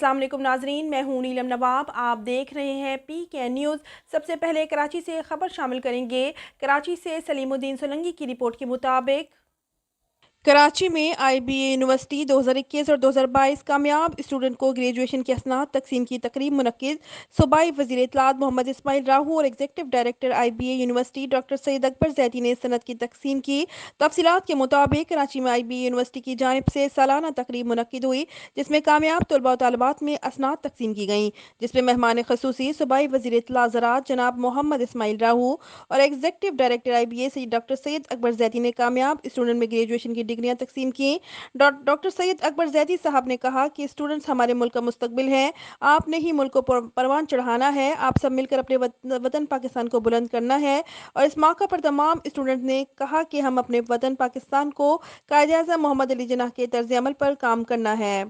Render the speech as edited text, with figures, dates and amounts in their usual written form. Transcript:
अस्सलाम वालेकुम नाजरीन, मैं हूं नीलम नवाब। आप देख रहे हैं PK न्यूज़। सबसे पहले कराची से खबर शामिल करेंगे। कराची से सलीमुद्दीन सोलंकी की रिपोर्ट के मुताबिक कराची में IBA यूनिवर्सिटी 2021 और 2022 कामयाब स्टूडेंट को ग्रेजुएशन की असनाद तकसीम की तकरीब मुनक्किद। सूबाई वज़ीर इत्तलात मोहम्मद इस्माइल राहू और executive director IBA university doctor Syed Akbar Zaidi ने सनद की तकसीम की। तफसीलात के मुताबिक कराची में IBA यूनिवर्सिटी की जानिब से सालाना तकरीब मुनक्किद हुई, जिसमें कामयाब तलबा और तालिबात में असनाद तकसीम की गईं, जिसमें मेहमान खसूसी सूबाई वज़ीर इत्तलात ज़राअत जनाब मोहम्मद इस्माइल राहू और एग्जीक्यूटिव डायरेक्टर IBA से डॉक्टर सैयद अकबर जैदी ने कामयाब स्टूडेंट में ग्रेजुएशन की डिग्रियां तकसीम की। डॉक्टर सैयद अकबर जैदी साहब ने कहा कि स्टूडेंट्स हमारे मुल्क का मुस्तकबिल हैं। आपने ही मुल्क को परवान चढ़ाना है। आप सब मिलकर अपने वतन पाकिस्तान को बुलंद करना है। और इस मौका पर तमाम स्टूडेंट ने कहा कि हम अपने वतन पाकिस्तान को कायदे आज़म मोहम्मद अली जिन्नाह के तर्ज अमल पर काम करना है।